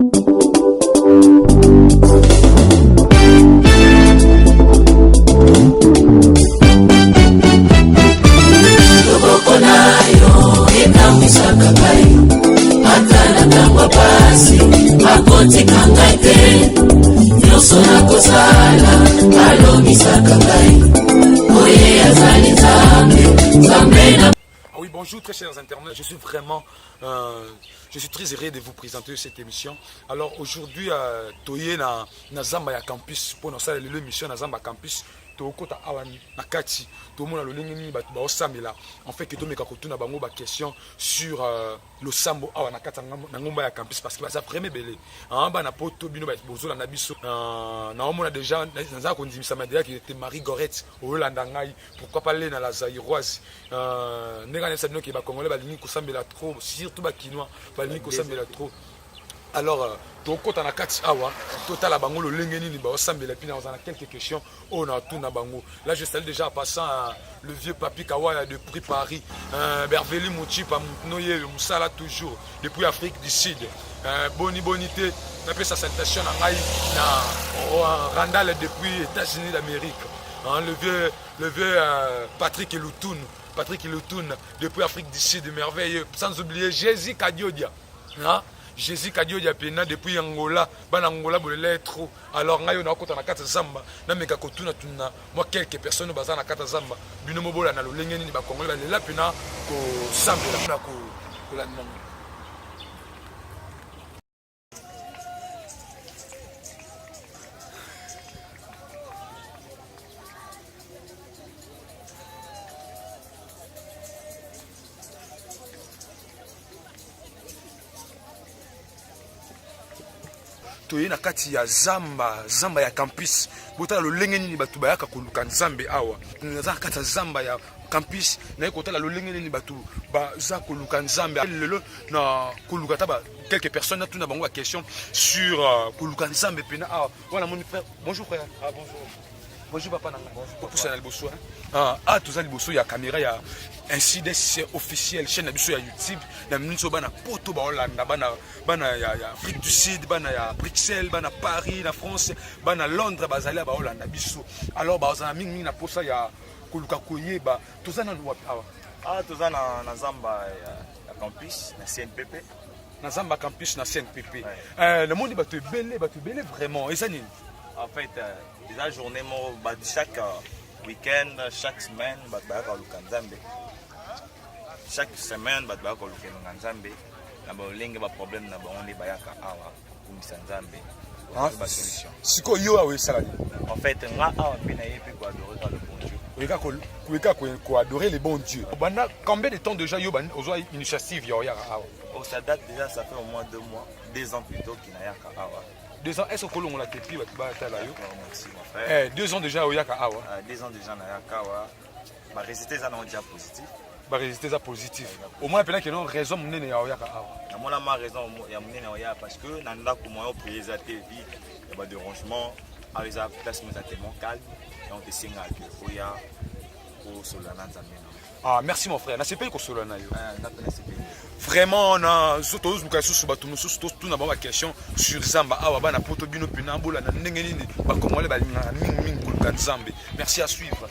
Oui, bonjour très chers internautes, je suis vraiment très heureux de vous présenter cette émission. Alors aujourd'hui, Toye na Zamba ya campus, pour nous faire l'émission na Zamba campus, Tokota awani na kati, tout le monde a le lingeni ba osamela. En fait que to meka kotuna bango ba question sur le sambo awana kata na ngomba ya campus parce que ça vraiment belé. En bas na poto bino ba bozola na biso. Na omona déjà na ko ndimisa madela qui était Marie Gorette au Holanda ngai. Pourquoi parler na la Zaïroise ndenge na sabino ki ba congolais ba lingi ko sambela trop, surtout ba kinois ba lingi ko sambela trop. Alors, tokota na kati awa, total bango le lengeni ni ba osambela pina on a quelques questions on a tout na bango. Là je salue déjà en passant le vieux Papi Kawaya depuis Paris, Berveli Mouchipa Noye Moussala toujours depuis Afrique du Sud. Bonité, on appelle sa salutation à Ngai na Randall depuis États-Unis d'Amérique. Le vieux Patrick Eloutoun depuis Afrique du Sud, merveilleux. Sans oublier Jésus Kadiodia. Jésus Kadiodia pena depuis Angola, ban Angola bolele trop. Alors ngayo na kota na kata zamba, na meka kotuna tuna moi quelques personnes baza na kata zamba, bino mobola na lolengeni ni ba Congolais ba lela pena ko sambela na ko la nang. Toye na kati ya zamba ya campus botala lolengeni ni batu bayaka koluka nzambe awa na kati ya zamba ya campus na kotala lolengeni ni batu baza koluka nzambe lelo na koluka ta ba quelques personnes na tuna bango la question sur koluka nzambe pena awa voilà mon frère bonjour frère bonjour bonjour papa nanga bonjour pour ça na liboso tous ali liboso ya caméra ya incidence officielle chaîne biso ya YouTube na minso bana poto ba Hollanda bana ya Afrique du Sud bana ya Bruxelles bana Paris na France bana Londres bazali ba Hollanda biso alors ba za mingi na posa ya koluka koyeba tozana wapi awa tozana na zamba ya campus na CNPP na zamba campus na CNPP le monde ba te belé vraiment et ça nini en fait déjà journée mo chaque week-end chaque semaine ba koluka nzambe chaque semaine ba koluka nzambe na ba lenge ba problème na ba on bayaka awa kumisa nzambe ba solution siko yo awe sala en fait nga awa pena yepi ko adorer le bon Dieu ko adorer les bons dieux bana combien de temps déjà yo ban ozo initiative yo ya awa ça date déjà ça fait au moins 2 mois 2 ans plutôt qu'il n'a yaka awa 2 ans est-ce que l'on a été ba tala yo merci mon frère 2 ans déjà au yaka awa 2 ans déjà na yaka awa ba résultats ça non déjà positif ba résultats positif au moins pendant que non raison munene ya yaka awa na mona ma raison ya munene ya parce que na ndako moyo prier TV et ba dérangement à les place nous a tellement calme et on te signe que oya au solana nzambe merci mon frère na c'est pas ko solana yo na pena c'est vraiment na surtout nous kaisusu batu mususu tout na ba question sur zamba awa bana poto bino pena mbola na ndenge nini ba Congolais ba mingi koluka nzambe merci à suivre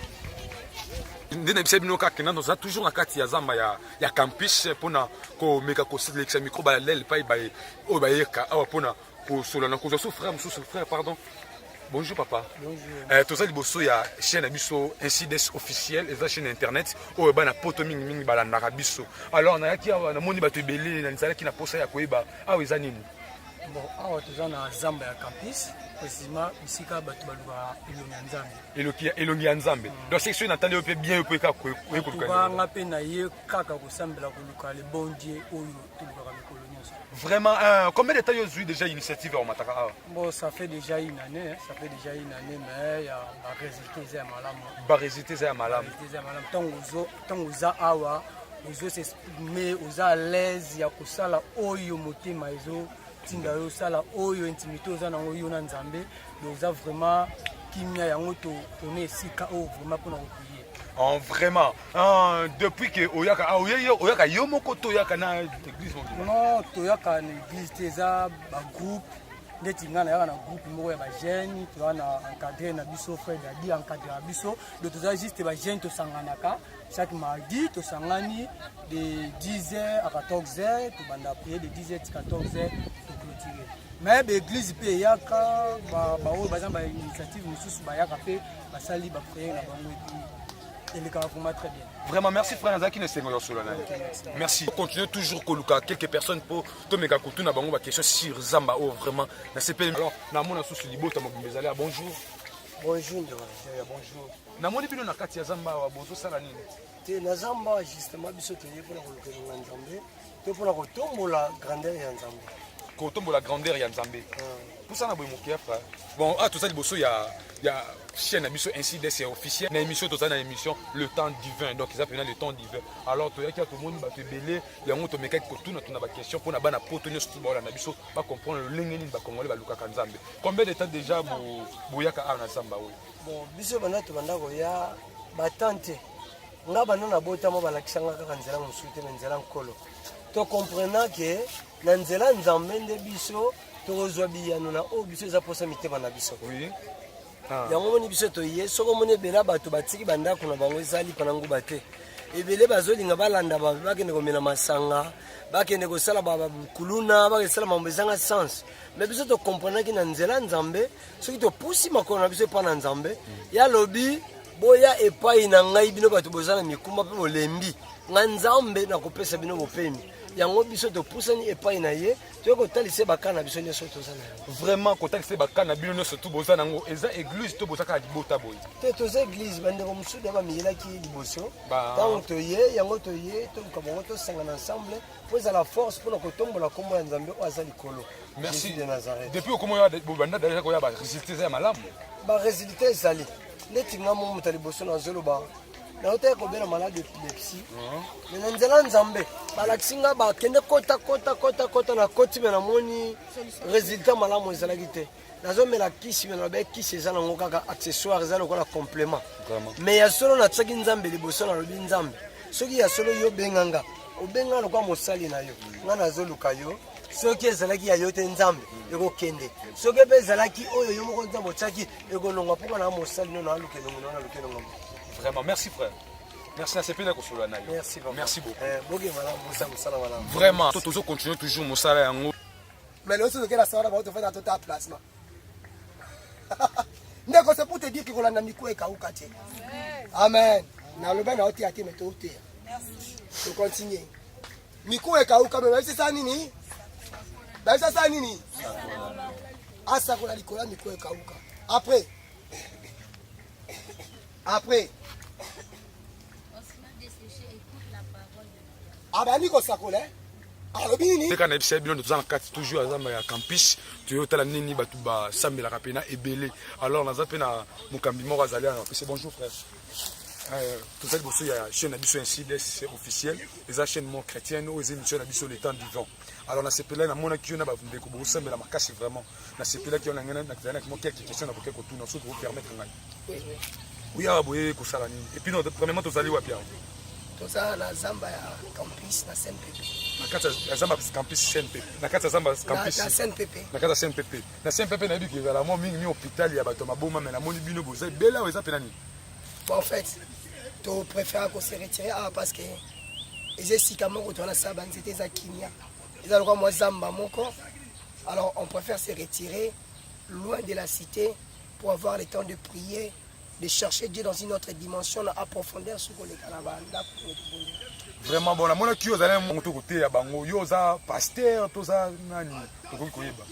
ndena bisa bino kaka na nous toujours na kati ya zamba ya campus pona ko meka ko sélection micro ba lel pa ba o ba yeka awa pona ko solana ko so frère pardon. Bonjour papa. Bonjour. Tous les liboso ya chaîne biso incidence officielle et la chaîne internet o bana poto mingi bala na biso. Alors na yaki na moni bato belé na nzala ki na posa ya koyeba awa ezanini. Bon awa toza na zamba ya campus précisément bisika bato baluka elongi ya nzambe. Donc section natali ope bien ope ka ko ko nga pe na ye kaka ko sambela koluka le bon Dieu oyo toluka mikolo. Vraiment, combien de temps vous avez déjà initiative au Mataka? Bon, ça fait déjà une année, mais il y a des résultats à malam. Tant vous avez awa, vous s'exprimer, vous à l'aise, il y a que ça là, oyo motema ezo, tinga yo sala oyo intimité oza na oyo na nzambe, vous avez vraiment kimia yango to on est sika o vraiment pour nous prier. Vraiment. Depuis que Oyaka Yomoko Toyaka na l'église. Non, Toyaka na l'église, c'est un groupe. Ndeti ngana yaka na groupe moko ya ba jeunes, tu vas na encadrer na biso frère Dadi encadrer na biso. De tout ça juste ba jeunes to sanganaka chaque mardi to sangani de 10h à 14h, to banda prier de 10h à 14h to clôturer. Mais l'église pe yaka ba ba initiative mususu ba yaka pe ba sali ba prier na bango et les cas très bien. Vraiment, merci frère Nazaki ne s'est merci. Continuez toujours Koluka. Quelques personnes pour te mettre à côté na bango ba question sur Zamba oh vraiment. Alors, na mona sous libo ta mobimezali bonjour. Bonjour. Bonjour. Na moni bino na kati ya Zamba wa bozo sala nini? Te na Zamba justement biso te pour la koluka na Nzambe. Te pour la kotombola grandeur ya Nzambe. Kotombola grandeur ya Nzambe. Pour ça na boy mokia frère. Bon, tout ça liboso il y a chaîne émission ainsi c'est officiel. Na émission tout ça na émission le temps divin. Donc ils appellent le temps divin. Alors to yaki tout le monde ba te belé, ya ngo to meka ko tuna ba question pour na bana poto nyo stu ba na biso ba comprendre le lengeni ba congolais ba luka Nzambe. Combien de temps déjà boyaka na Zamba oui? Bon, biso bana to banda ko ya batante. Nga bana na botama ba lakisanga kaka nzela mosute na nzela nkolo. To comprenant que na nzela Nzambe nde biso to kozwa biyano na o biso za posa mitema na biso. Oui. yango moni biso toye soko moni ebela bato batiki bandako na bango ezali pana nguba te ebele bazolinga balanda bakende komela masanga bakende kosala bakuluna bakesala mambo ezanga sens mais biso tokomprenaki na nzela Nzambe soki topusi makolo na biso epa na Nzambe ya lobi boya epai na ngai bino bato bozala mikumba mpe bolembi nga Nzambe na kopesa bino bopemi yango biso topusani epai na ye toye kotalisa bakana biso nyonso tozana vraiment kotalisa bakana bino nyonso tu bozana yango eza église to bozaka libota boy te toza église bandeko mosusu ya bamiyelaki liboso ntango toye yango toye toluka bango tosangana ensemble po ezala force mpona kotombola kombo ya Nzambe oyo aza likolo merci de Nazareth depuis okomoya bobanda daja koya baresultat eza ya malamu baresultat ezali neti nga mo moto ya liboso nazoloba naotaya kobela malade d'épilepsie mais na nzela Nzambe balakisi nga bakende kota na koti me namoni résultat malamu ezalaki te nazomela kisi me nalobi kisi eza nango kaka accessoire eza lokola complément mais ya solo natiaki Nzambe liboso nalobi Nzambe soki ya solo yo obenganga obenga lokola mosali na yo nga nazoluka yo soki ezalaki ya yo te Nzambe ekokende soki mpe ezalaki oyo yo moko Nzambe otiaki ekononga mpoka na mosali no na lukenongo vraiment merci frère. Merci à CP Merci beaucoup. Merci beaucoup. Vraiment. Toujours continuer toujours mon salaire. Mais le truc que la soirée va te faire dans tout placement. Ndeko c'est pour te dire que kolanda miku e kauka te. Amen. Na loba na oti ate meto ute. Merci. To continuer. Miku e kauka mais c'est ça nini? Ben c'est ça nini? Asa kola likola miku e kauka. Après abani ko sakola alobi nini teka na ebisa bino tozana kati toujours azamba ya campus tuyotala nini batu ba sambelaka pe na ebele alors naza pe na mokambi moko azali ana pe bonjour frère tozali boso ya chaîne na biso ainsi c'est officiel eza chaîne mon chrétienne ou eza émission na biso le temps vivant alors na sepela na mona kiyo na ba ndeko bo sambela makasi vraiment na sepela kiyo na ngana na kizana mo quelques questions na boke ko tout na so pour permettre ngai oui ah boye ko sala nini et puis non premièrement tozali wapi toza na Zamba ya campus na SNPP na kata ya Zamba campus SNPP na kata Zamba campus na SNPP na kata SNPP na SNPP na biki za la mo mingi mi hôpital ya bato maboma mais na moni bino boza bela weza pena ni en fait to préfère qu'on se retire parce que les esika moko to na saba nzete za kinya ils ont moi Zamba moko alors on préfère se retirer loin de la cité pour avoir le temps de prier de chercher Dieu dans une autre dimension, à profondeur sur les calabanda. Vraiment bon, la mona qui ozala monto côté ya bango, yo za pasteur, toza nani, toko koyeba.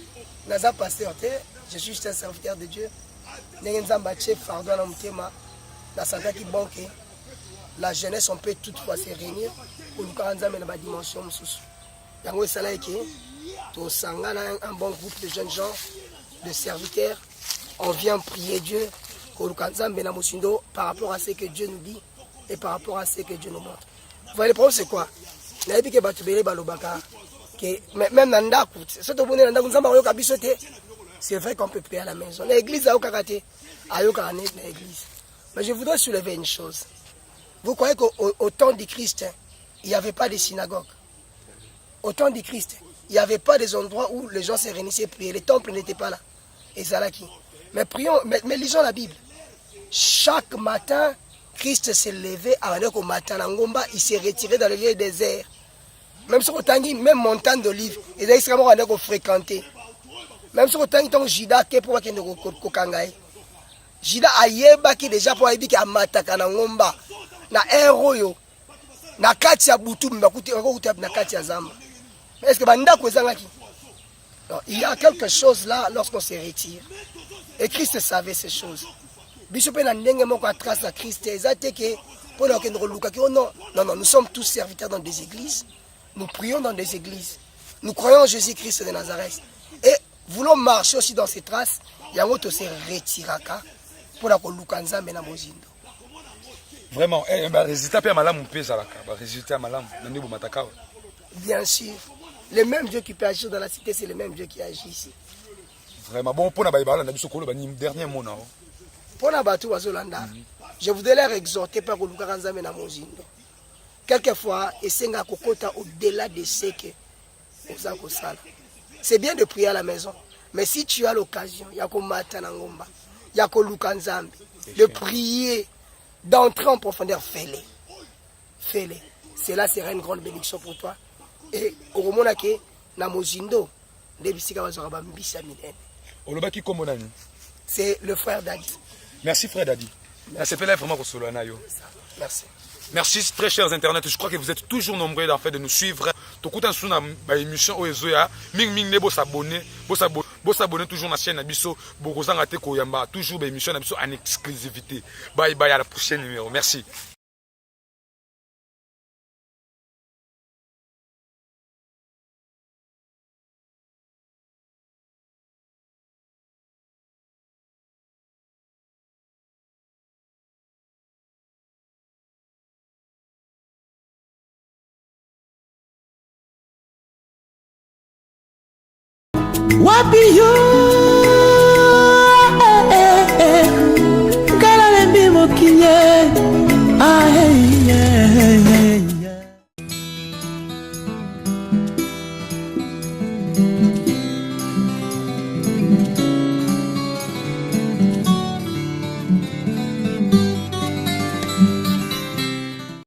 Naza pasteur te, je suis juste un serviteur de Dieu. Nenzamba chef fardo na mutema, na santa ki banque. La jeunesse on peut toutefois se réunir pour nous kanza na ba dimension mususu. Yango esala eke to sangana un bon groupe de jeunes gens, de serviteurs, on vient prier Dieu. Par rapport à ce que Dieu nous dit et par rapport à ce que Dieu nous montre. Vous voyez le problème c'est quoi? C'est vrai qu'on peut prier à la maison. L'église a l'église. Mais je voudrais soulever une chose. Vous croyez qu'au temps du Christ, il n'y avait pas de synagogue. Au temps du Christ, il n'y avait pas des endroits où les gens se réunissaient et priaient. Les temples n'étaient pas là. Et ça là qui. Mais prions, mais lisons la Bible. Chaque matin, Christ s'est levé avant qu'au matin, Ngomba, il s'est retiré dans le lieu désert. Même sur le même montagne d'olive, il a extrêmement fréquenté. Même sur le temps, Jida, qui est pour qu'il ne kokangaye. Jida a yeba qui déjà pour aider à mataka na Ngomba. Na héros na kati ya butu mbakuti na kati ya zamba. Mais est-ce que banda kozanga ki? Il y a quelque chose là lorsqu'on se retire. Et Christ savait ces choses. Bishop na ndenge moko a trace à Christ ezate que pour le kendo luka ki non, nous sommes tous serviteurs dans des églises. Nous prions dans des églises. Nous croyons en Jésus-Christ de Nazareth. Et voulons marcher aussi dans ces traces. Yango to se retiraka pour la koluka nzambe na mozindo. Vraiment, résultat pe malamu pe zalaka, résultat malamu nandi bo mataka. Bien sûr, le même Dieu qui peut agir dans la cité, c'est le même Dieu qui agit ici. Vraiment bon pour na baibala na biso kolo ba dernier mot na. Pour na batu wazolanda, je voudrais leur exhorter par koluka nzambe na mozindo. Quelquefois, esenga kokota au-delà de ce que oza kosala. C'est bien de prier à la maison, mais si tu as l'occasion, ya komata na ngomba, ya koluka nzambe, de prier, d'entrer en profondeur, fais-les. Fais-les. Cela sera une grande bénédiction pour toi. Et au moment où na mozindo, c'est le frère Dadi. Merci frère Dadi. C'est fait là vraiment pour solo na yo. Merci. Merci très chers internautes. Je crois que vous êtes toujours nombreux en fait de nous suivre. Tokuta suna ba émission oezoya ming ming nebo s'abonner, bo s'abonner toujours na chaîne na biso, bokozanga te koyamba toujours ba émission na biso en exclusivité. Bye bye à la prochaine numéro. Merci. Wapi yo Kala lembi mokinye ah